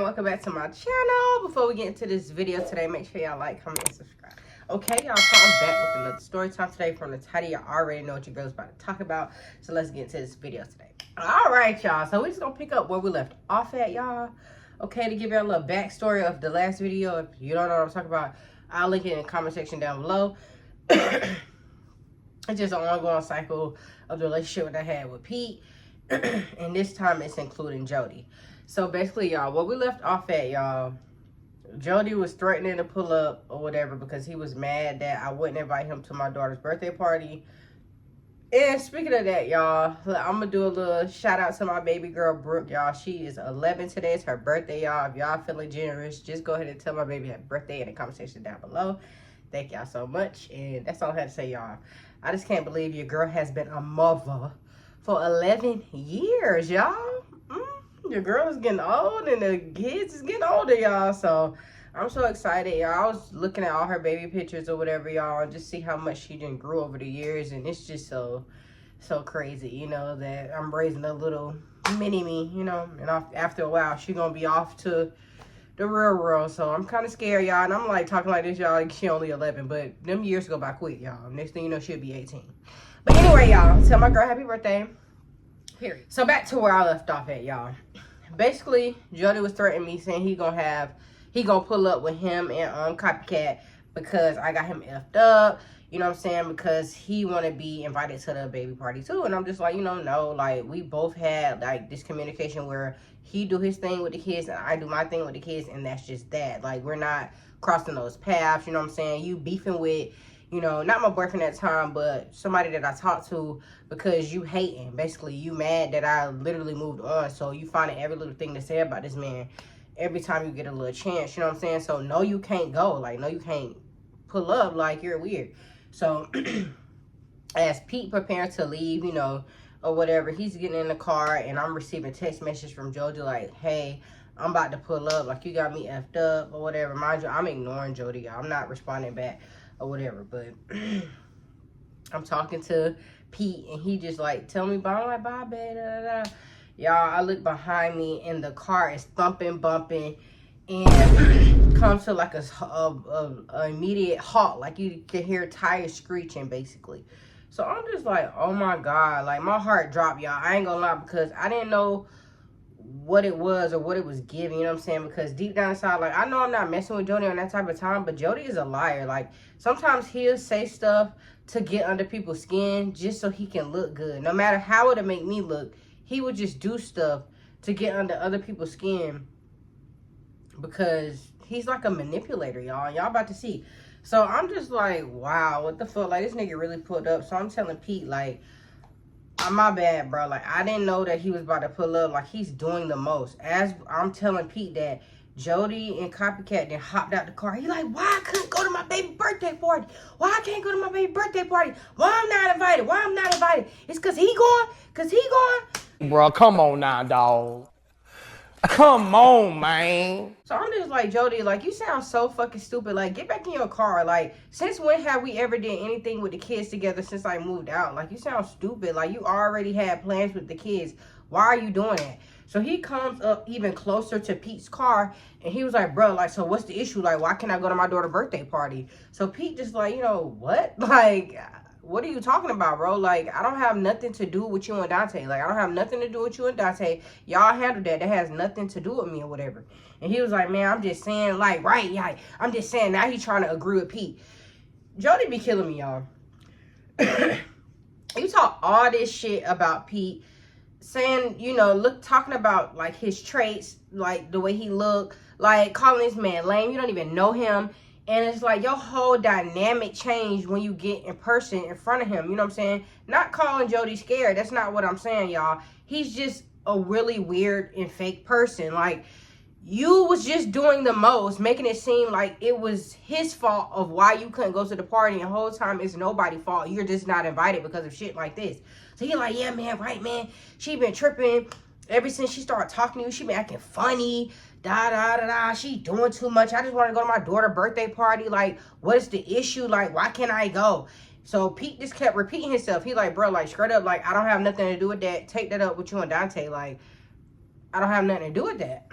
welcome back to my channel. Before we get into this video today, make sure y'all like, comment, and subscribe. Okay, y'all, so I'm back with another story time today from the title. Y'all already know what your girl's about to talk about, so let's get into this video today. All right, y'all, so we're just gonna pick up where we left off at, y'all. Okay, to give y'all a little backstory of the last video, if you don't know what I'm talking about, I'll link it in the comment section down below. It's just an ongoing cycle of the relationship that I had with Pete, and this time it's including Jody. So basically, y'all, where we left off at, y'all, Jody was threatening to pull up or whatever because he was mad that I wouldn't invite him to my daughter's birthday party. And speaking of that, y'all, I'm going to do a little shout out to my baby girl, Brooke, y'all. She is 11 today. It's her birthday, y'all. If y'all feeling generous, just go ahead and tell my baby happy birthday in the comment section down below. Thank y'all so much. And that's all I had to say, y'all. I just can't believe your girl has been a mother for 11 years, y'all. Your girl is getting old and the kids is getting older, y'all. So I'm so excited, y'all. I was looking at all her baby pictures or whatever, y'all, and just see how much she done grew over the years. And it's just so crazy, you know, that I'm raising a little mini me, you know. And after a while, she gonna be off to the real world. So I'm kind of scared, y'all. And I'm like talking like this, y'all, like she only 11. But them years go by quick, y'all. Next thing you know, she'll be 18. But anyway, y'all, tell my girl happy birthday. Period. So back to where I left off at, y'all. Basically, Jody was threatening me, saying he gonna pull up with him and Copycat because I got him effed up. You know what I'm saying? Because he want to be invited to the baby party too. And I'm just like, you know, no. Like, we both had like this communication where he do his thing with the kids and I do my thing with the kids, and that's just that. Like, we're not crossing those paths. You know what I'm saying? You beefing with, you know, not my boyfriend at the time, but somebody that I talked to because you hating. Basically, you mad that I literally moved on. So you finding every little thing to say about this man every time you get a little chance. You know what I'm saying? So no, you can't go. Like, no, you can't pull up. Like, you're weird. So as Pete preparing to leave, you know, or whatever, he's getting in the car and I'm receiving text message from Jody like, hey, I'm about to pull up. Like, you got me effed up or whatever. Mind you, I'm ignoring Jody. I'm not responding back or whatever, but I'm talking to Pete and he just like tell me bye. I'm like, bye, babe, da, da, da. Y'all, I look behind me and the car is thumping, bumping, and comes to like a immediate halt. Like, you can hear tires screeching basically. So I'm just like, oh my God, like my heart dropped, y'all. I ain't gonna lie, because I didn't know what it was or what it was giving, you know what I'm saying? Because deep down inside, like, I know I'm not messing with Jody on that type of time, but Jody is a liar. Like, sometimes he'll say stuff to get under people's skin just so he can look good. No matter how it'll make me look, he would just do stuff to get under other people's skin because he's like a manipulator, y'all. Y'all about to see. So I'm just like, wow, what the fuck? Like, this nigga really pulled up. So I'm telling Pete, like, my bad, bro. Like, I didn't know that he was about to pull up. Like, he's doing the most. As I'm telling Pete that Jody and Copycat then hopped out the car. He like, why I couldn't go to my baby birthday party? Why I can't go to my baby birthday party? Why I'm not invited? Why I'm not invited? It's because he going? Because he going? Bro, come on now, dog. Come on, man. So I'm just like, Jody, like, you sound so fucking stupid. Like, get back in your car. Like, since when have we ever did anything with the kids together since I moved out? Like, you sound stupid. Like, you already had plans with the kids. Why are you doing that? So he comes up even closer to Pete's car, and he was like, bro, like, so what's the issue? Like, why can't I go to my daughter's birthday party? So Pete just like, you know, what? Like, what are you talking about, bro? Like, I don't have nothing to do with you and Dante. Like, I don't have nothing to do with you and Dante. Y'all handle that. That has nothing to do with me or whatever. And he was like, man, I'm just saying, like, right, yeah. I'm just saying, now he's trying to agree with Pete. Jody be killing me, y'all. You talk all this shit about Pete, saying, you know, talking about, like, his traits, like, the way he look, like, calling this man lame. You don't even know him. And it's like your whole dynamic changed when you get in person in front of him. You know what I'm saying? Not calling Jody scared. That's not what I'm saying, y'all. He's just a really weird and fake person. Like, you was just doing the most, making it seem like it was his fault of why you couldn't go to the party. And the whole time it's nobody's fault. You're just not invited because of shit like this. So you're like, yeah, man, right, man. She been tripping ever since she started talking to you. She been acting funny. Da da da da. She doing too much. I just want to go to my daughter's birthday party. Like, what is the issue? Like, why can't I go? So Pete just kept repeating himself. He like, bro, like, straight up, like, I don't have nothing to do with that. Take that up with you and Dante. Like, I don't have nothing to do with that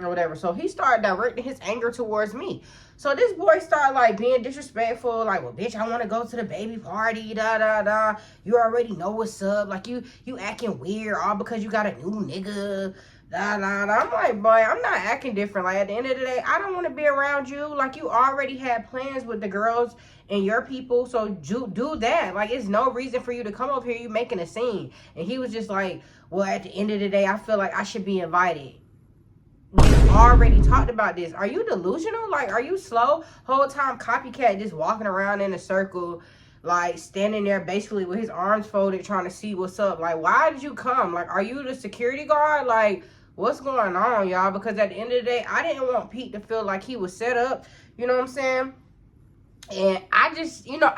or whatever. So he started directing his anger towards me. So this boy started like being disrespectful, like, well, bitch, I want to go to the baby party, da da da. You already know what's up. Like you acting weird all because you got a new nigga. Da, da, da. I'm like, boy, I'm not acting different. Like, at the end of the day, I don't want to be around you. Like, you already had plans with the girls and your people, so do that. Like, it's no reason for you to come up here. You making a scene. And he was just like, well, at the end of the day, I feel like I should be invited. We already talked about this. Are you delusional? Like, are you slow? Whole time copycat just walking around in a circle, like standing there basically with his arms folded trying to see what's up. Like, why did you come? Like, are you the security guard? Like, what's going on, y'all? Because at the end of the day, I didn't want Pete to feel like he was set up. You know what I'm saying? And I just, you know,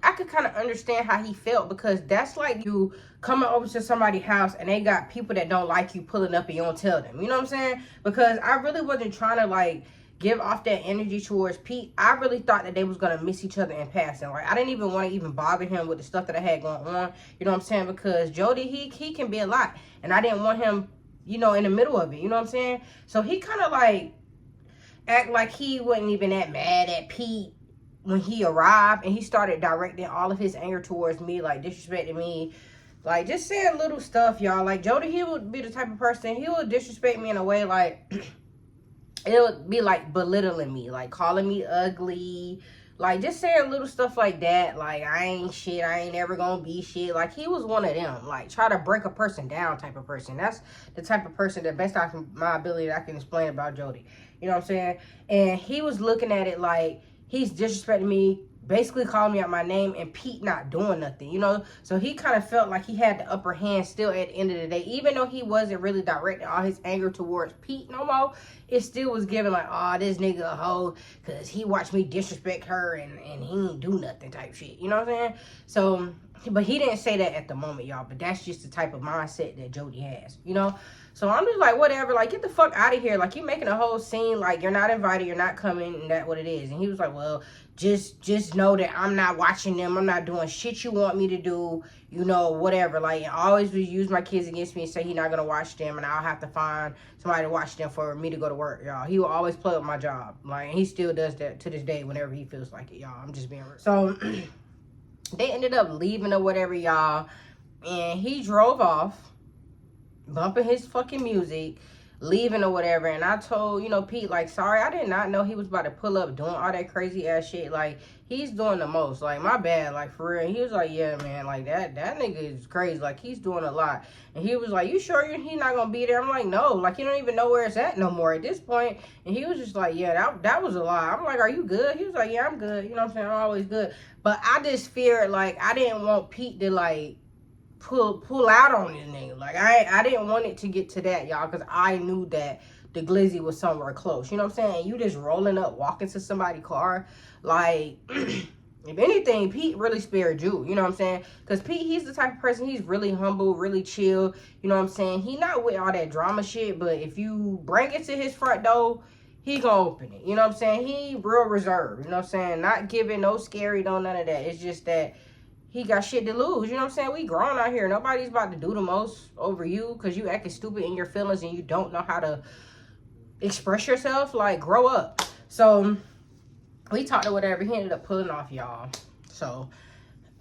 I could kind of understand how he felt, because that's like you coming over to somebody's house and they got people that don't like you pulling up and you don't tell them. You know what I'm saying? Because I really wasn't trying to like give off that energy towards Pete. I really thought that they was going to miss each other in passing. Like, I didn't even want to even bother him with the stuff that I had going on. You know what I'm saying? Because Jody, he can be a lot. And I didn't want him, you know, in the middle of it. You know what I'm saying? So he kind of like act like he wasn't even that mad at Pete when he arrived, and he started directing all of his anger towards me, like disrespecting me, like just saying little stuff, y'all. Like Jody, he would be the type of person, he would disrespect me in a way like it would be like belittling me, like calling me ugly, like just saying little stuff like that, like I ain't shit, I ain't ever gonna be shit. Like he was one of them, like try to break a person down type of person. That's the type of person, the best my ability that I can explain about Jody. You know what I'm saying? And he was looking at it like he's disrespecting me, basically calling me out my name, and Pete not doing nothing, you know? So he kind of felt like he had the upper hand still at the end of the day. Even though he wasn't really directing all his anger towards Pete no more, it still was given like, oh, this nigga a hoe because he watched me disrespect her and he didn't do nothing type shit. You know what I'm saying? So, but he didn't say that at the moment, y'all. But that's just the type of mindset that Jody has, you know? So I'm just like, whatever, like, get the fuck out of here. Like, you making a whole scene, like, you're not invited, you're not coming, and that's what it is. And he was like, well, just know that I'm not watching them. I'm not doing shit you want me to do, you know, whatever. Like, I always would use my kids against me and say he's not going to watch them, and I'll have to find somebody to watch them for me to go to work, y'all. He will always play with my job. Like, and he still does that to this day whenever he feels like it, y'all. I'm just being real. So, they ended up leaving or whatever, y'all, and he drove off, bumping his fucking music, leaving or whatever. And I told, you know, Pete, like, sorry, I did not know he was about to pull up doing all that crazy ass shit. Like, he's doing the most. Like, my bad, like, for real. And he was like, yeah, man, like, that nigga is crazy. Like, he's doing a lot. And he was like, you sure he's not gonna be there? I'm like, no, like, you don't even know where it's at no more at this point. And he was just like, yeah, that was a lie. I'm like, are you good? He was like, yeah, I'm good. You know what I'm saying? I'm always good. But I just feared, like, I didn't want Pete to, like, pull out on this nigga. Like, I didn't want it to get to that, y'all, because I knew that the glizzy was somewhere close. You know what I'm saying? You just rolling up, walking to somebody's car. Like, if anything, Pete really spared you. You know what I'm saying? Because Pete, he's the type of person, he's really humble, really chill. You know what I'm saying? He not with all that drama shit, but if you bring it to his front door, he gonna open it. You know what I'm saying? He real reserved. You know what I'm saying? Not giving, no scary, no none of that. It's just that he got shit to lose. You know what I'm saying? We grown out here. Nobody's about to do the most over you because you acting stupid in your feelings and you don't know how to express yourself. Like, grow up. So, we talked or whatever. He ended up pulling off, y'all. So,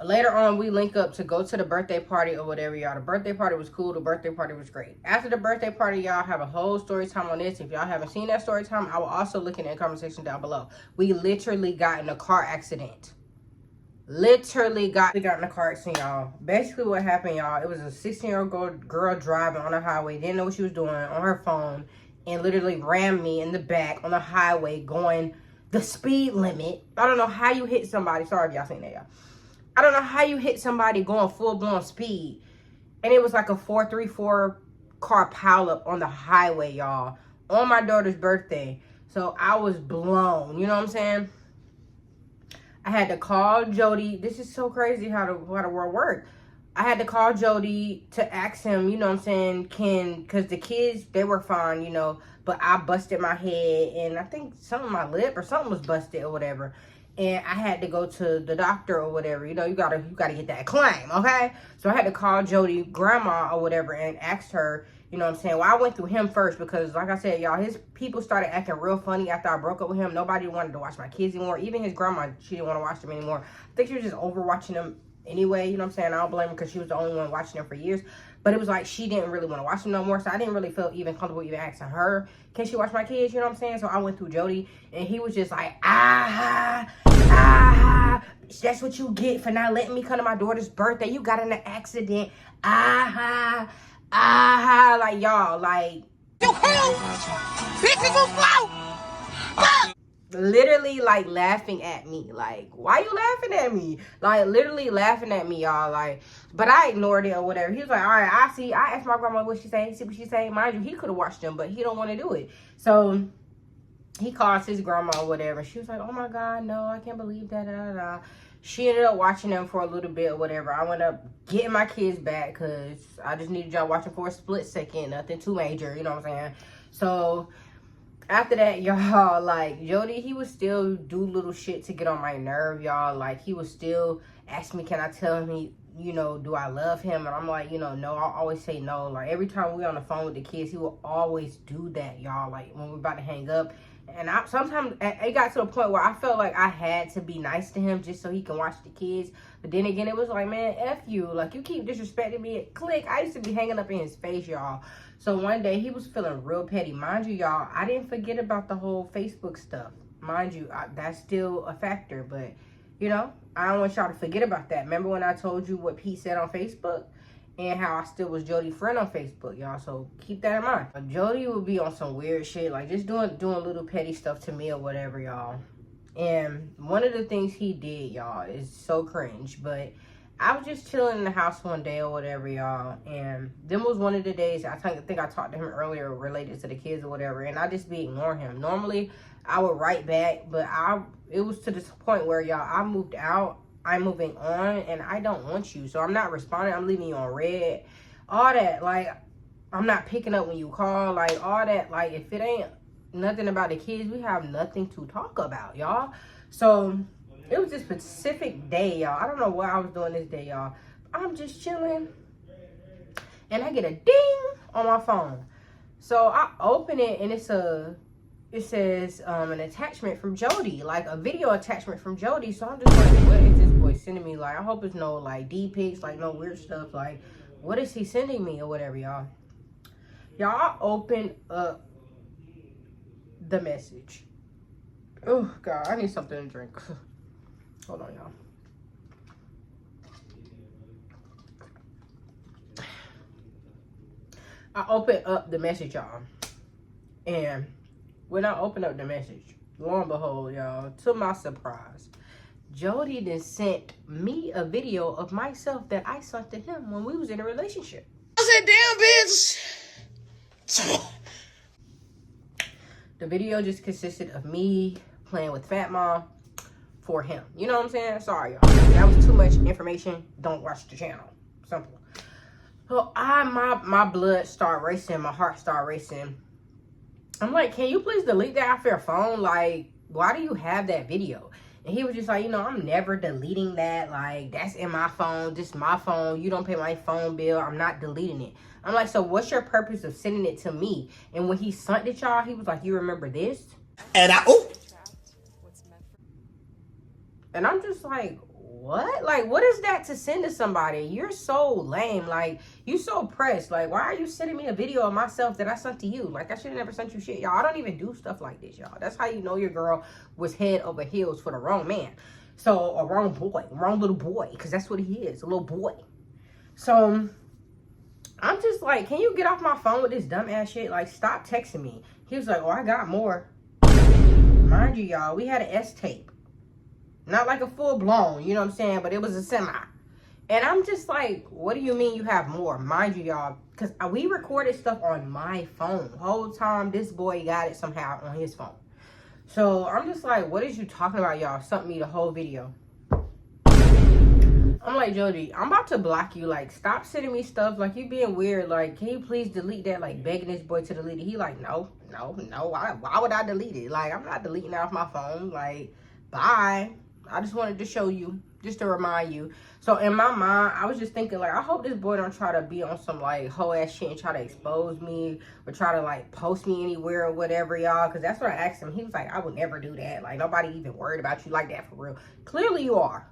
later on, we link up to go to the birthday party or whatever, y'all. The birthday party was cool. The birthday party was great. After the birthday party, y'all, have a whole story time on this. If y'all haven't seen that story time, I will also link in the conversation down below. We literally got in a car accident. Literally got in a car accident, y'all. Basically what happened, y'all, it was a 16-year-old girl driving on the highway, didn't know what she was doing, on her phone, and literally rammed me in the back on the highway going the speed limit. I don't know how you hit somebody. Sorry if y'all seen that, y'all. I don't know how you hit somebody going full-blown speed. And it was like a 434 car pileup on the highway, y'all, on my daughter's birthday. So I was blown, you know what I'm saying? I had to call Jody. This is so crazy how the world works. I had to call Jody to ask him, you know what I'm saying, because the kids, they were fine, you know, but I busted my head and I think some of my lip or something was busted or whatever. And I had to go to the doctor or whatever. You know, you gotta get that claim, okay? So I had to call Jody grandma or whatever and ask her You know what I'm saying? Well, I went through him first because, like I said, y'all, his people started acting real funny after I broke up with him. Nobody wanted to watch my kids anymore. Even his grandma, she didn't want to watch them anymore. I think she was just over watching them anyway. You know what I'm saying? I don't blame her because she was the only one watching them for years. But it was like she didn't really want to watch them no more. So I didn't really feel even comfortable even asking her, can she watch my kids? You know what I'm saying? So I went through Jody, and he was just like, that's what you get for not letting me come to my daughter's birthday. You got in an accident. Like, y'all, like, you cool? Bitches will flow. Literally, like, laughing at me. Like, why you laughing at me? Like, literally laughing at me, y'all. Like, but I ignored it or whatever. He was like, all right, I see. I asked my grandma what she say. See what she say. Mind you, he could have watched them, but he don't want to do it. So he calls his grandma or whatever. She was like, oh my God, no, I can't believe that. She ended up watching them for a little bit or whatever. I went up getting my kids back because I just needed y'all watching for a split second. Nothing too major, you know what I'm saying? So after that, y'all, like, Jody, he would still do little shit to get on my nerve, y'all. Like, he would still ask me, can I tell him, you know, do I love him? And I'm like, you know, no. I'll always say no. Like, every time we on the phone with the kids, he will always do that, y'all. Like, when we're about to hang up. And sometimes it got to a point where I felt like I had to be nice to him just so he can watch the kids. But then again, it was like, man, F you. Like, you keep disrespecting me. Click. I used to be hanging up in his face, y'all. So one day, he was feeling real petty. Mind you, y'all, I didn't forget about the whole Facebook stuff. Mind you, that's still a factor. But, you know, I don't want y'all to forget about that. Remember when I told you what Pete said on Facebook? And how I still was Jody's friend on Facebook, y'all. So keep that in mind. Jody would be on some weird shit, like just doing little petty stuff to me or whatever, y'all. And one of the things he did, y'all, is so cringe. But I was just chilling in the house one day or whatever, y'all. And then was one of the days, I think I talked to him earlier related to the kids or whatever. And I just be ignoring him. Normally, I would write back. But it was to this point where, y'all, I moved out. I'm moving on and I don't want you. So I'm not responding. I'm leaving you on red. All that. Like, I'm not picking up when you call. Like, all that. Like, if it ain't nothing about the kids, we have nothing to talk about, y'all. So it was this specific day, y'all. I don't know what I was doing this day, y'all. I'm just chilling. And I get a ding on my phone. So I open it and it says an attachment from Jody, like a video attachment from Jody. So I'm just like, what is this boy sending me? Like, I hope it's no like D pics, like no weird stuff. Like, what is he sending me or whatever, y'all? Y'all open up the message. Oh God, I need something to drink. Hold on, y'all. I open up the message, y'all, and when I open up the message, lo and behold, y'all, to my surprise, Jody then sent me a video of myself that I sent to him when we was in a relationship. I said, damn, bitch. The video just consisted of me playing with Fat Mom for him. You know what I'm saying? Sorry, y'all. That was too much information. Don't watch the channel. Simple. So my blood started racing. My heart started racing. I'm like, can you please delete that off your phone? Like, why do you have that video? And he was just like, you know, I'm never deleting that. Like, that's in my phone. Just my phone. You don't pay my phone bill. I'm not deleting it. I'm like, so what's your purpose of sending it to me? And when he sent it, y'all, he was like, you remember this? And And I'm just like, what? Like, what is that to send to somebody? You're so lame. Like, you so pressed. Like, why are you sending me a video of myself that I sent to you? Like, I should have never sent you shit. Y'all, I don't even do stuff like this, y'all. That's how you know your girl was head over heels for the wrong man. So, a wrong boy. Wrong little boy. Because that's what he is. A little boy. So, I'm just like, can you get off my phone with this dumb ass shit? Like, stop texting me. He was like, oh, I got more. Mind you, y'all, we had an S-tape. Not like a full-blown, you know what I'm saying? But it was a semi. And I'm just like, what do you mean you have more? Mind you, y'all, because we recorded stuff on my phone. The whole time, this boy got it somehow on his phone. So, I'm just like, what is you talking about, y'all? Sent me the whole video. I'm like, Jody, I'm about to block you. Like, stop sending me stuff. Like, you being weird. Like, can you please delete that? Like, begging this boy to delete it. He like, no. Why would I delete it? Like, I'm not deleting it off my phone. Like, bye. I just wanted to show you, just to remind you. So in my mind, I was just thinking, like, I hope this boy don't try to be on some, like, hoe ass shit and try to expose me or try to, like, post me anywhere or whatever, y'all. Because that's what I asked him. He was like, I would never do that. Like, nobody even worried about you like that for real. Clearly you are.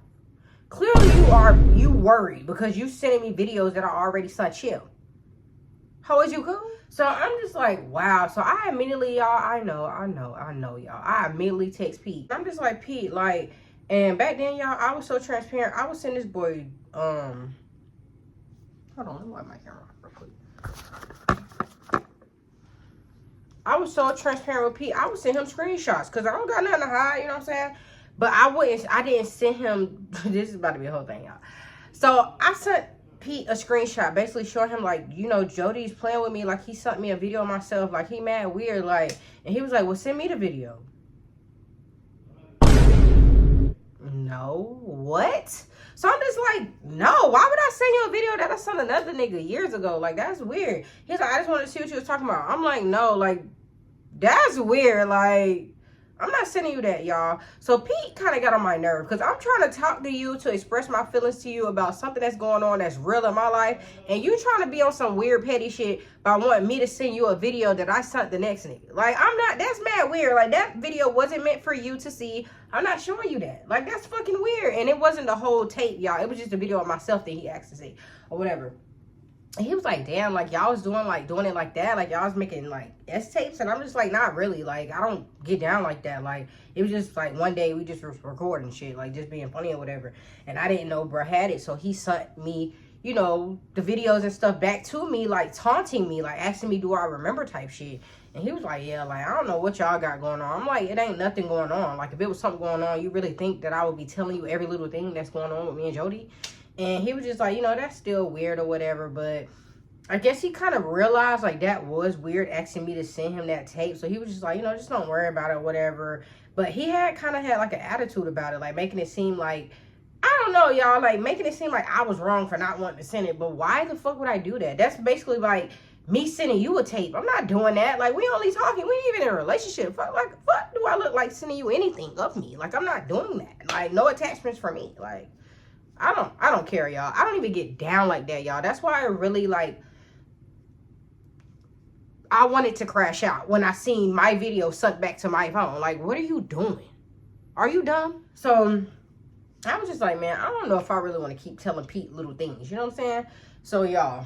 Clearly you worried because you sending me videos that are already such chill. How is you cool? So I'm just like, wow. So I immediately, y'all, I know, y'all. I immediately text Pete. I'm just like, Pete, like, and back then, y'all, I was so transparent. I was sending this boy, hold on, let me wipe my camera real quick. I was so transparent with Pete. I would send him screenshots because I don't got nothing to hide, you know what I'm saying? But I didn't send him, this is about to be a whole thing, y'all. So I sent Pete a screenshot basically showing him, like, you know, Jody's playing with me. Like, he sent me a video of myself. Like, he mad weird. Like, and he was like, well, send me the video. No, what? So I'm just like, no, why would I send you a video that I sent another nigga years ago? Like, that's weird. He's like, I just wanted to see what you was talking about. I'm like, no, like, that's weird. Like, I'm not sending you that, y'all. So Pete kind of got on my nerve because I'm trying to talk to you to express my feelings to you about something that's going on that's real in my life. And you trying to be on some weird petty shit by wanting me to send you a video that I sent the next nigga. Like, I'm not, that's mad weird. Like, that video wasn't meant for you to see. I'm not showing you that. Like, that's fucking weird. And it wasn't the whole tape, y'all. It was just a video of myself that he asked to see or whatever. And he was like, damn, like, y'all was doing it like that. Like, y'all was making, like, S-tapes. And I'm just like, not really. Like, I don't get down like that. Like, it was just, like, one day we just was recording shit. Like, just being funny or whatever. And I didn't know bro had it. So he sent me, you know, the videos and stuff back to me, like, taunting me. Like, asking me, do I remember type shit. And he was like, yeah, like, I don't know what y'all got going on. I'm like, it ain't nothing going on. Like, if it was something going on, you really think that I would be telling you every little thing that's going on with me and Jody? And he was just like, you know, that's still weird or whatever. But I guess he kind of realized, like, that was weird, asking me to send him that tape. So he was just like, you know, just don't worry about it or whatever. But he kind of had, like, an attitude about it. Like, making it seem like, I don't know, y'all. Like, making it seem like I was wrong for not wanting to send it. But why the fuck would I do that? That's basically, like, me sending you a tape. I'm not doing that. Like, we only talking. We ain't even in a relationship. Fuck do I look like sending you anything of me? Like, I'm not doing that. Like, no attachments for me. Like, I don't care, y'all. I don't even get down like that, y'all. That's why I really, like, I wanted to crash out when I seen my video sent back to my phone. Like, what are you doing? Are you dumb? So I was just like, man, I don't know if I really want to keep telling Pete little things. You know what I'm saying? So, y'all,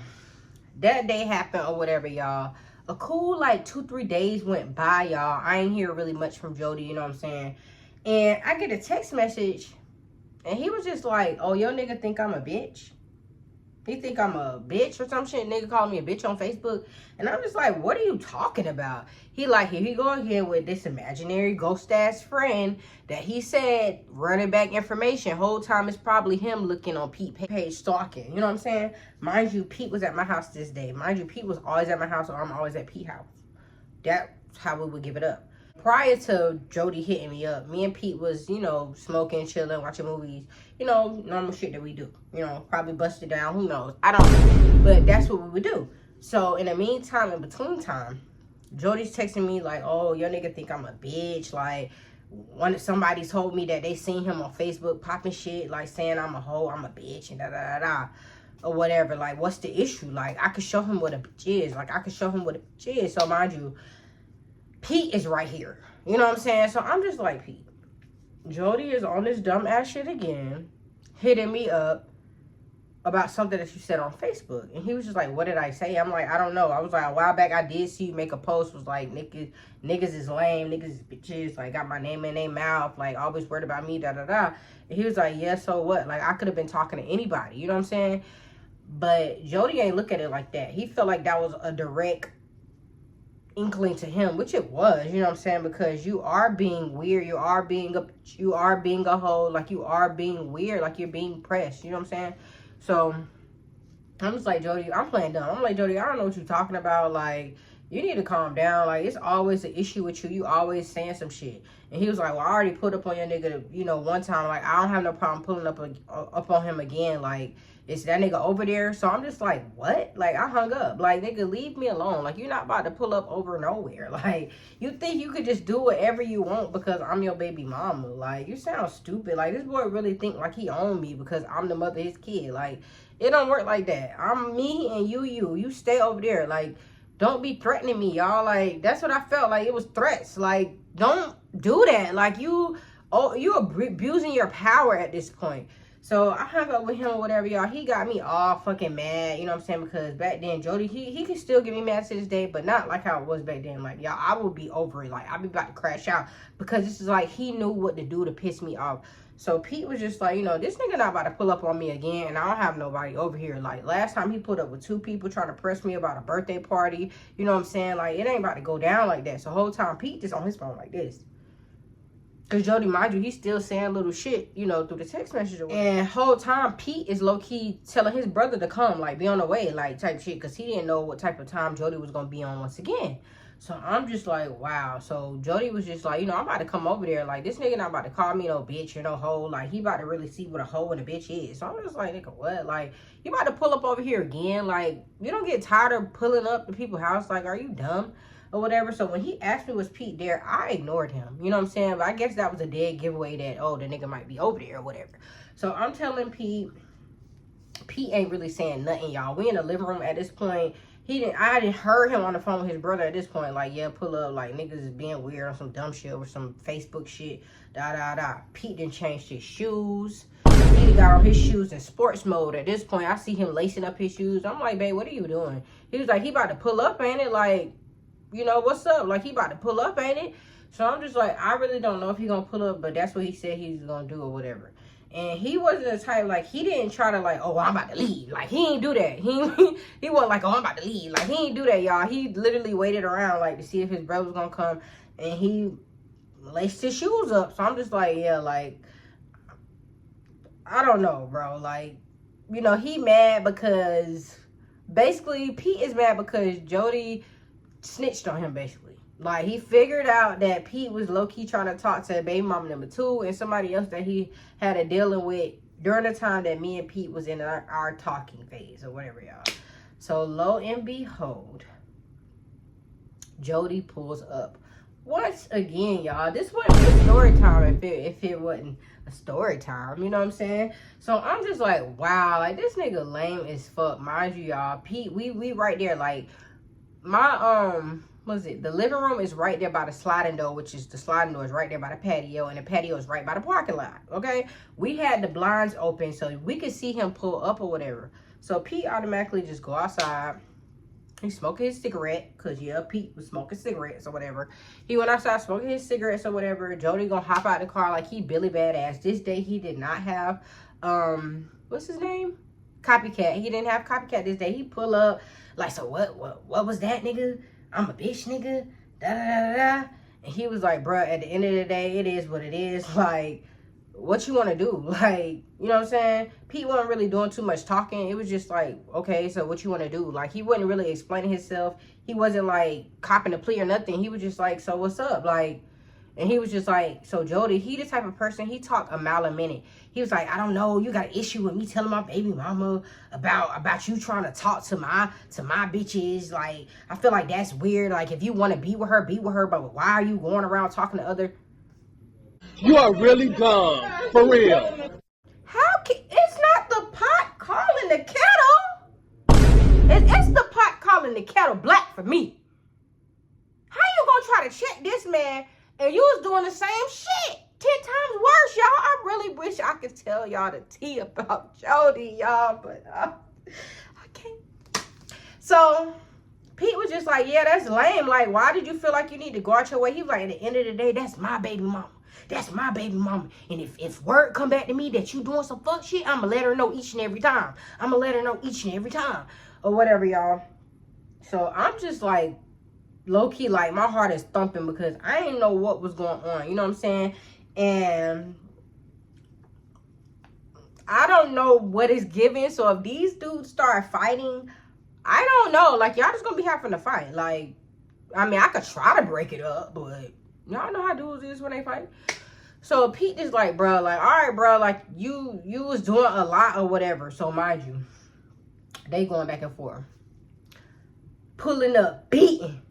that day happened or whatever, y'all. A cool, like, 2-3 days went by, y'all. I ain't hear really much from Jody, you know what I'm saying? And I get a text message, and he was just like, oh, your nigga think I'm a bitch? He think I'm a bitch or some shit? Nigga called me a bitch on Facebook. And I'm just like, what are you talking about? He like, here he go again with this imaginary ghost ass friend that he said running back information. Whole time it's probably him looking on Pete page stalking. You know what I'm saying? Mind you, Pete was at my house this day. Mind you, Pete was always at my house, or I'm always at Pete's house. That's how we would give it up. Prior to Jody hitting me up, me and Pete was, you know, smoking, chilling, watching movies. You know, normal shit that we do. You know, probably busted down, who knows. I don't know. But that's what we would do. So, in the meantime, in between time, Jody's texting me like, oh, your nigga think I'm a bitch. Like, somebody told me that they seen him on Facebook popping shit, like, saying I'm a hoe, I'm a bitch, and da-da-da-da. Or whatever. Like, what's the issue? Like, I could show him what a bitch is. Like, I could show him what a bitch is. So, mind you, Pete is right here. You know what I'm saying? So I'm just like, Pete, Jody is on this dumb ass shit again, hitting me up about something that you said on Facebook. And he was just like, what did I say? I'm like, I don't know. I was like, a while back I did see you make a post, was like, niggas is lame, niggas is bitches, like, got my name in their mouth, like, always worried about me, da-da-da. And he was like, yeah, so what? Like, I could have been talking to anybody, you know what I'm saying? But Jody ain't look at it like that. He felt like that was a direct inkling to him, which it was, you know what I'm saying? Because you are being weird, you are being a hoe, like, you are being weird, like, you're being pressed, you know what I'm saying? So I'm just like, Jody, I'm playing dumb. I'm like, Jody, I don't know what you're talking about. Like, you need to calm down. Like, it's always an issue with you. You always saying some shit. And he was like, well, I already put up on your nigga, you know, one time. Like, I don't have no problem pulling up on him again. Like, Is that nigga over there? So I'm just like, what? Like, I hung up. Like, nigga, leave me alone. Like, you're not about to pull up over nowhere. Like, you think you could just do whatever you want because I'm your baby mama. Like, you sound stupid. Like, this boy really think like he owned me because I'm the mother of his kid. Like, it don't work like that. I'm me and you. You stay over there. Like, don't be threatening me, y'all. Like, that's what I felt. Like, it was threats. Like, don't do that. Like, you abusing your power at this point. So I hung up with him or whatever, y'all. He got me all fucking mad, you know what I'm saying? Because back then, Jody, he could still get me mad to this day, but not like how it was back then. Like, y'all, I would be over it. Like, I'd be about to crash out because this is like, he knew what to do to piss me off. So Pete was just like, you know, this nigga not about to pull up on me again, and I don't have nobody over here. Like, last time he put up with 2 people trying to press me about a birthday party, you know what I'm saying? Like, it ain't about to go down like that. So the whole time, Pete just on his phone like this. Because Jody, mind you, he's still saying little shit, you know, through the text message or whatever. And whole time, Pete is low-key telling his brother to come, like, be on the way, like, type shit. Because he didn't know what type of time Jody was going to be on once again. So I'm just like, wow. So Jody was just like, you know, I'm about to come over there. Like, this nigga not about to call me no bitch or no hoe. Like, he about to really see what a hoe and a bitch is. So I'm just like, nigga, what? Like, you about to pull up over here again? Like, you don't get tired of pulling up to people's house? Like, are you dumb? Or whatever. So when he asked me was Pete there, I ignored him. You know what I'm saying? But I guess that was a dead giveaway that, oh, the nigga might be over there or whatever. So I'm telling Pete ain't really saying nothing, y'all. We in the living room at this point. I didn't heard him on the phone with his brother at this point. Like, yeah, pull up. Like, niggas is being weird on some dumb shit or some Facebook shit. Pete done changed his shoes. He got on his shoes in sports mode. At this point, I see him lacing up his shoes. I'm like, babe, what are you doing? He was like, he about to pull up, ain't it? Like, you know, what's up? Like, he about to pull up, ain't it? So I'm just like, I really don't know if he gonna pull up, but that's what he said he's gonna do or whatever. And he wasn't the type, like, he didn't try to, like, oh, I'm about to leave. Like, he ain't do that. He wasn't like, oh, I'm about to leave. Like, he ain't do that, y'all. He literally waited around, like, to see if his brother was gonna come. And he laced his shoes up. So I'm just like, yeah, like, I don't know, bro. Like, you know, he mad because, basically, Pete is mad because Jody snitched on him, basically. Like, he figured out that Pete was low-key trying to talk to baby mama number 2 and somebody else that he had a dealing with during the time that me and Pete was in our talking phase or whatever, y'all. So, lo and behold, Jody pulls up. Once again, y'all, this wouldn't be a story time if it wasn't a story time, you know what I'm saying? So I'm just like, wow, like, this nigga lame as fuck. Mind you, y'all, Pete, we right there, like, my the living room is right there by the sliding door, which is the sliding door is right there by the patio, and the patio is right by the parking lot. Okay, we had the blinds open so we could see him pull up or whatever. So Pete automatically just go outside. He's smoking his cigarette, because yeah, Pete was smoking cigarettes or whatever. He went outside smoking his cigarettes or whatever. Jody gonna hop out the car like he Billy Badass. This day he did not have what's his name? Copycat. He didn't have Copycat this day. He pull up like, so what was that, nigga? I'm a bitch, nigga. Da. And he was like, bruh, at the end of the day, it is what it is. Like, what you want to do? Like, you know what I'm saying? Pete wasn't really doing too much talking. It was just like, okay, so what you want to do? Like, he wasn't really explaining himself. He wasn't like copping a plea or nothing. He was just like, so what's up? Like, and he was just like, so Jody, he the type of person, he talk a mile a minute. He was like, I don't know, you got an issue with me telling my baby mama about you trying to talk to my bitches. Like, I feel like that's weird. Like, if you want to be with her, but why are you going around talking to other? You are really dumb, for real. It's not the pot calling the kettle. It's the pot calling the kettle black for me. How you gonna try to check this man and you was doing the same shit 10 times worse, y'all? I really wish I could tell y'all the tea about Jody, y'all, but I can't. So Pete was just like, yeah, that's lame. Like, why did you feel like you need to go out your way? He was like, at the end of the day, that's my baby mama. That's my baby mama. And if word come back to me that you doing some fuck shit, I'ma let her know each and every time. Or whatever, y'all. So I'm just like, low-key, like, my heart is thumping because I didn't know what was going on. You know what I'm saying? And I don't know what is given. So if these dudes start fighting, I don't know. Like, y'all just gonna be having to fight. Like, I mean, I could try to break it up, but y'all know how dudes is when they fight. So Pete is like, bro, like, all right, bro, like, you was doing a lot or whatever. So mind you, they going back and forth. Pulling up, beating.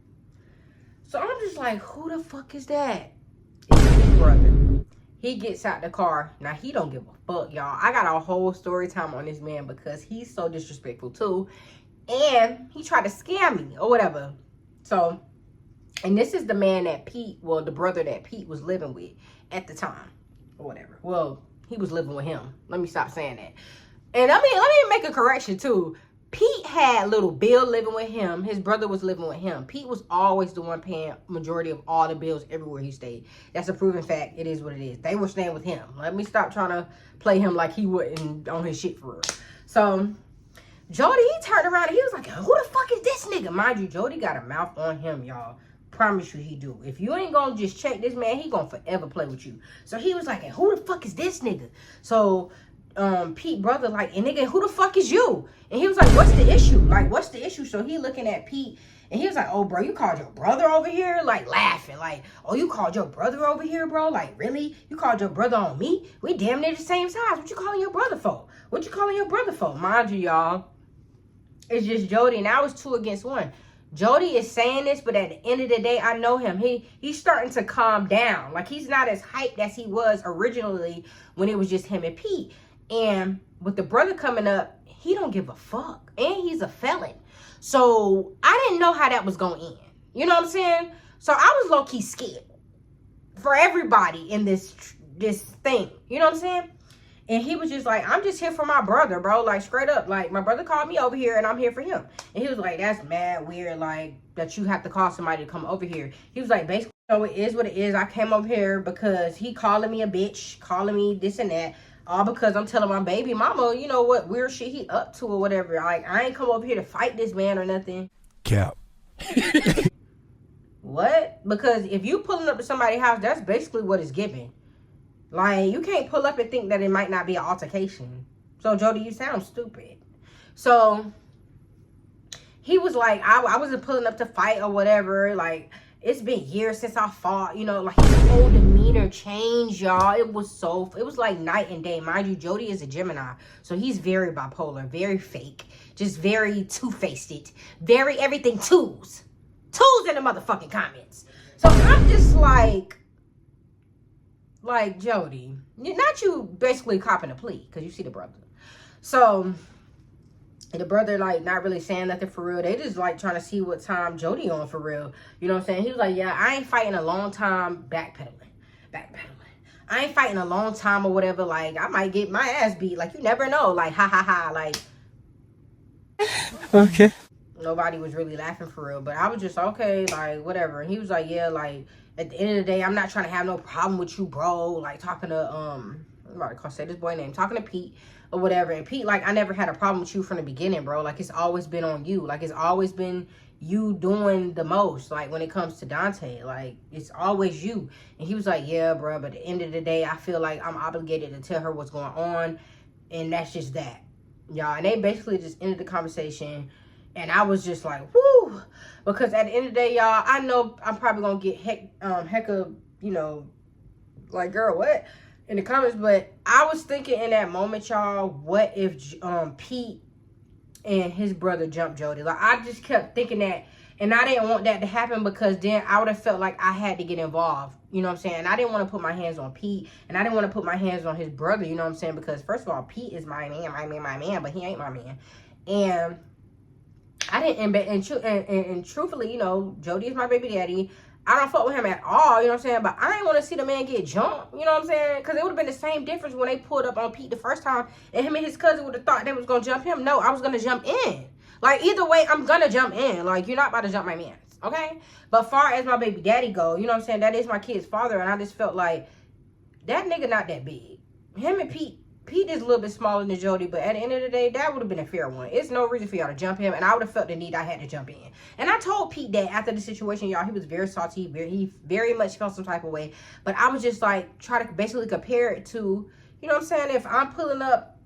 So I'm just like, who the fuck is that? It's his brother. He gets out the car. Now, he don't give a fuck, y'all. I got a whole story time on this man because he's so disrespectful, too. And he tried to scam me or whatever. So, and this is the man that Pete, well, the brother that Pete was living with at the time or whatever. Well, he was living with him. Let me stop saying that. And I mean, let me make a correction, too. Pete had little Bill living with him. His brother was living with him. Pete was always the one paying majority of all the bills everywhere he stayed. That's a proven fact. It is what it is. They were staying with him. Let me stop trying to play him like he wasn't on his shit for real. So, Jody, he turned around and he was like, who the fuck is this nigga? Mind you, Jody got a mouth on him, y'all. Promise you he do. If you ain't gonna just check this man, he gonna forever play with you. So he was like, who the fuck is this nigga? So, Pete brother like, and nigga, who the fuck is you? And he was like, what's the issue? Like, what's the issue? So he looking at Pete and he was like, oh, bro, you called your brother over here? Like, laughing. Like, oh, you called your brother over here, bro? Like, really? You called your brother on me? We damn near the same size. What you calling your brother for? What you calling your brother for? Mind you, y'all, it's just Jody, and I was 2 against 1. Jody is saying this, but at the end of the day, I know him. He's starting to calm down. Like, he's not as hyped as he was originally when it was just him and Pete. And with the brother coming up, he don't give a fuck. And he's a felon. So, I didn't know how that was going to end. You know what I'm saying? So, I was low-key scared for everybody in this thing. You know what I'm saying? And he was just like, I'm just here for my brother, bro. Like, straight up. Like, my brother called me over here, and I'm here for him. And he was like, that's mad weird, like, that you have to call somebody to come over here. He was like, basically, so it is what it is. I came over here because he calling me a bitch, calling me this and that. All because I'm telling my baby mama, you know what weird shit he up to or whatever. Like, I ain't come over here to fight this man or nothing. Cap. What? Because if you pulling up to somebody's house, that's basically what it's giving. Like, you can't pull up and think that it might not be an altercation. So, Jody, you sound stupid. So, he was like, I wasn't pulling up to fight or whatever. Like, it's been years since I fought, you know. Like, his whole demeanor changed, y'all. It was like night and day. Mind you, Jody is a Gemini. So, he's very bipolar, very fake. Just very two-faced. Very everything twos. Twos in the motherfucking comments. So, I'm just like, Jody, not you basically copping a plea because you see the brother. So the brother like not really saying nothing for real. They just like trying to see what time Jody on for real. You know what I'm saying? He was like, yeah, I ain't fighting a long time backpedaling. I ain't fighting a long time or whatever. Like, I might get my ass beat. Like, you never know. Like, ha ha ha. Like, Okay. Nobody was really laughing for real. But I was just, okay, like, whatever. And he was like, yeah, like, at the end of the day, I'm not trying to have no problem with you, bro. Like, talking to, I'm about to say this boy name. Talking to Pete or whatever. And Pete, like, I never had a problem with you from the beginning, bro. Like, it's always been on you. Like, it's always been you doing the most. Like, when it comes to Dante. Like, it's always you. And he was like, yeah, bro. But at the end of the day, I feel like I'm obligated to tell her what's going on. And that's just that. Y'all. And they basically just ended the conversation. And I was just like, whoo. Because at the end of the day, y'all, I know I'm probably going to get hecka, you know, like, girl, what? In the comments. But I was thinking in that moment, y'all, what if Pete and his brother jumped Jody? Like, I just kept thinking that. And I didn't want that to happen because then I would have felt like I had to get involved. You know what I'm saying? And I didn't want to put my hands on Pete. And I didn't want to put my hands on his brother. You know what I'm saying? Because, first of all, Pete is my man. But he ain't my man. And I didn't, and truthfully, you know, Jody is my baby daddy. I don't fuck with him at all, you know what I'm saying? But I ain't want to see the man get jumped, you know what I'm saying? Because it would have been the same difference when they pulled up on Pete the first time and him and his cousin would have thought they was going to jump him. No, I was going to jump in. Like, either way, I'm going to jump in. Like, you're not about to jump my man, okay? But far as my baby daddy go, you know what I'm saying? That is my kid's father, and I just felt like that nigga not that big. Him and Pete is a little bit smaller than Jody, but at the end of the day, that would have been a fair one. It's no reason for y'all to jump him, and I would have felt the need I had to jump in. And I told Pete that after the situation, y'all, he was very salty. He very much felt some type of way. But I was just like, try to basically compare it to, you know what I'm saying, if I'm pulling up,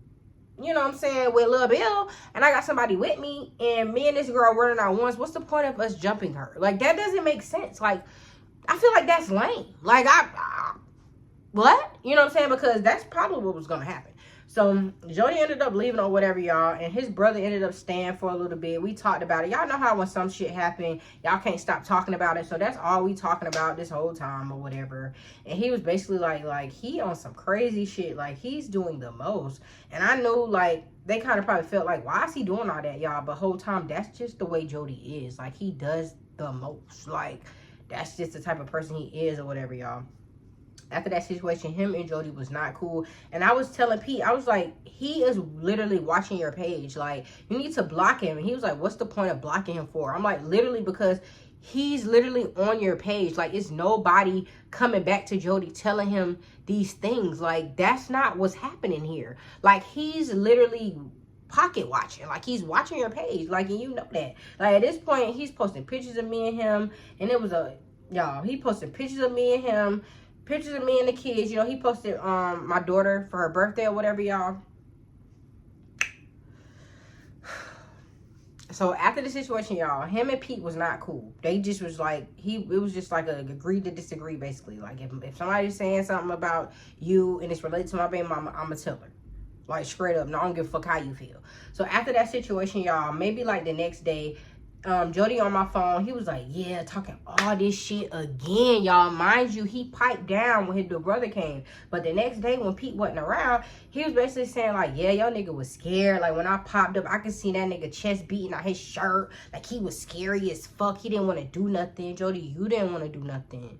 you know what I'm saying, with Lil Bill, and I got somebody with me, and me and this girl running out once, what's the point of us jumping her? Like, that doesn't make sense. Like, I feel like that's lame. Like, what? You know what I'm saying? Because that's probably what was gonna happen. So Jody ended up leaving or whatever, y'all, and his brother ended up staying for a little bit. We talked about it. Y'all know how when some shit happen, y'all can't stop talking about it. So that's all we talking about this whole time or whatever. And he was basically like he on some crazy shit. Like, he's doing the most. And I knew, like, they kind of probably felt like, why is he doing all that, y'all? But whole time, that's just the way Jody is. Like, he does the most. Like, that's just the type of person he is or whatever, y'all. After that situation, him and Jody was not cool. And I was telling Pete, I was like, he is literally watching your page. Like, you need to block him. And he was like, what's the point of blocking him for? I'm like, literally, because he's literally on your page. Like, it's nobody coming back to Jody telling him these things. Like, that's not what's happening here. Like, he's literally pocket watching. Like, he's watching your page. Like, and you know that. Like, at this point, he's posting pictures of me and him. And it was y'all, he posted pictures of me and him. Pictures of me and the kids. You know, he posted my daughter for her birthday or whatever, y'all. So after the situation, y'all, him and Pete was not cool. They just was like, it was just like a agree to disagree, basically. Like, if somebody's saying something about you and it's related to my baby mama, I'm gonna tell her. Like, straight up. No, I don't give a fuck how you feel. So after that situation, y'all, maybe like the next day, Jody on my phone, he was like, yeah, talking all this shit again, y'all. Mind you, he piped down when his little brother came. But the next day when Pete wasn't around, he was basically saying like, yeah, your nigga was scared. Like, when I popped up, I could see that nigga chest beating out his shirt. Like, he was scary as fuck. He didn't want to do nothing. Jody, you didn't want to do nothing.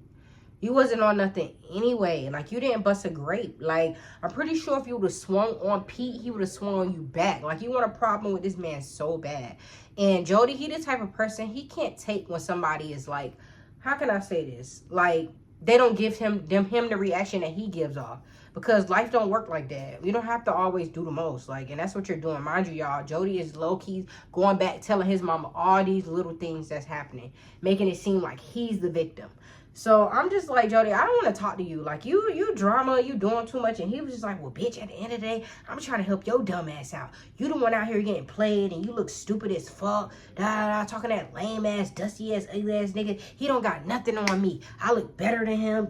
You wasn't on nothing anyway. Like, you didn't bust a grape. Like, I'm pretty sure if you would have swung on Pete, he would have swung on you back. Like, you want a problem with this man so bad. And Jody, he the type of person, he can't take when somebody is like, how can I say this? Like, they don't give him the reaction that he gives off. Because life don't work like that. You don't have to always do the most. Like, and that's what you're doing. Mind you, y'all, Jody is low-key going back, telling his mama all these little things that's happening. Making it seem like he's the victim. So I'm just like, Jody, I don't want to talk to you. Like, you drama, you doing too much. And he was just like, well, bitch, at the end of the day, I'm trying to help your dumb ass out. You the one out here getting played and you look stupid as fuck. Talking that lame ass, dusty ass, ugly ass nigga. He don't got nothing on me. I look better than him.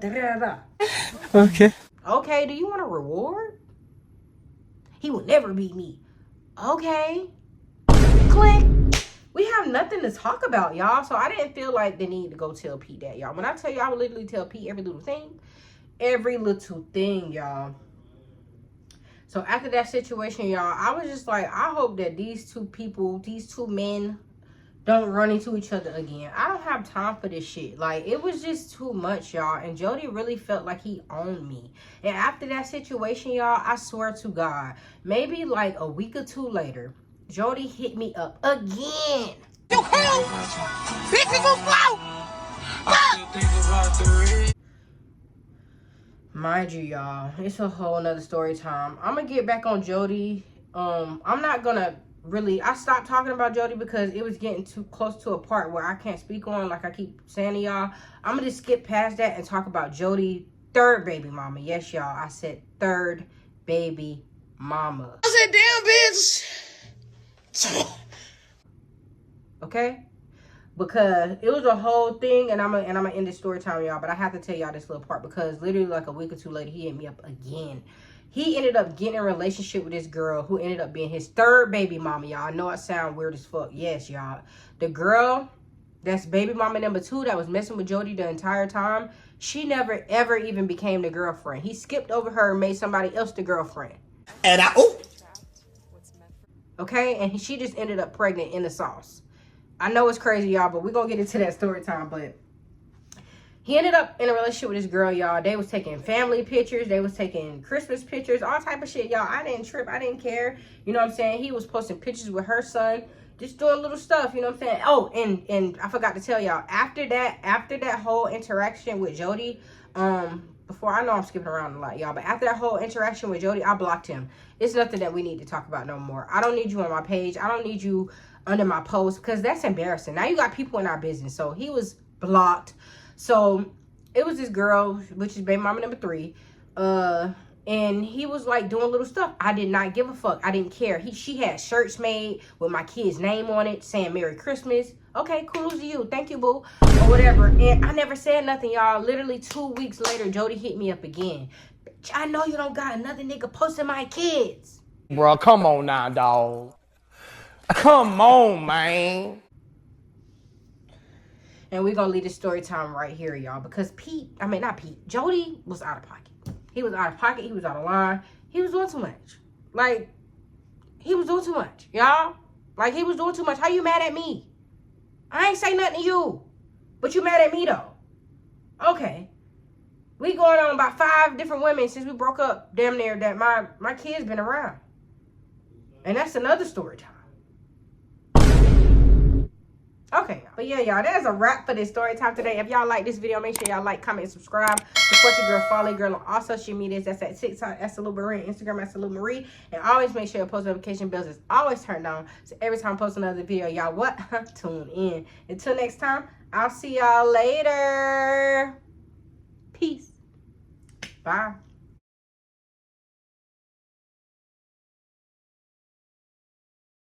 Okay. Okay, do you want a reward? He will never beat me. Okay. Click. We have nothing to talk about, y'all. So I didn't feel like the need to go tell Pete that, y'all. When I tell you, I would literally tell Pete every little thing. Every little thing, y'all. So after that situation, y'all, I was just like, I hope that these two people, these two men, don't run into each other again. I don't have time for this shit. Like, it was just too much, y'all. And Jody really felt like he owned me. And after that situation, y'all, I swear to God, maybe like a week or two later, Jody hit me up again. You hell, mind you, y'all, it's a whole nother story time. I'm gonna get back on Jody. I'm not gonna really, I stopped talking about Jody because it was getting too close to a part where I can't speak on, like I keep saying to y'all. I'm gonna just skip past that and talk about Jody, third baby mama. Yes, y'all, I said third baby mama. I said, damn, bitch. Okay, because it was a whole thing, and I'm gonna end this story time, y'all, but I have to tell y'all this little part because literally like a week or two later, he hit me up again. He ended up getting in a relationship with this girl who ended up being his third baby mama, y'all. I know it sounds weird as fuck. Yes, y'all, the girl that's baby mama number 2 that was messing with Jody the entire time, she never ever even became the girlfriend. He skipped over her and made somebody else the girlfriend. And Okay, and she just ended up pregnant in the sauce. I know it's crazy, y'all, but we're going to get into that story time. But he ended up in a relationship with this girl, y'all. They was taking family pictures. They was taking Christmas pictures, all type of shit, y'all. I didn't trip. I didn't care. You know what I'm saying? He was posting pictures with her son, just doing little stuff, you know what I'm saying? Oh, and I forgot to tell y'all, after that whole interaction with Jody, before, I know I'm skipping around a lot, y'all, but after that whole interaction with Jody, I blocked him. It's nothing that we need to talk about no more. I don't need you on my page. I don't need you under my post because that's embarrassing. Now you got people in our business. So he was blocked. So it was this girl, which is baby mama number 3. And he was like doing little stuff. I did not give a fuck. I didn't care. She had shirts made with my kid's name on it saying Merry Christmas. Okay, kudos to you. Thank you, boo. Or whatever. And I never said nothing, y'all. Literally 2 weeks later, Jody hit me up again. Bitch, I know you don't got another nigga posting my kids. Bro, come on now, dog. Come on, man. And we're going to leave the story time right here, y'all. Because Jody was out of pocket. He was out of pocket. He was out of line. He was doing too much. Like, he was doing too much, y'all. Like, he was doing too much. How you mad at me? I ain't say nothing to you. But you mad at me, though. Okay. We going on about 5 different women since we broke up, damn near, that my kids been around. And that's another story time. Okay, but yeah, y'all, that's a wrap for this story time today. If y'all like this video, make sure y'all like, comment, and subscribe. Support your girl, follow your girl on all social medias. That's at TikTok, @SalutMarie, Instagram, @SalutMarie. And always make sure your post notification bells is always turned on. So every time I post another video, y'all what? Tune in. Until next time, I'll see y'all later. Peace. Bye.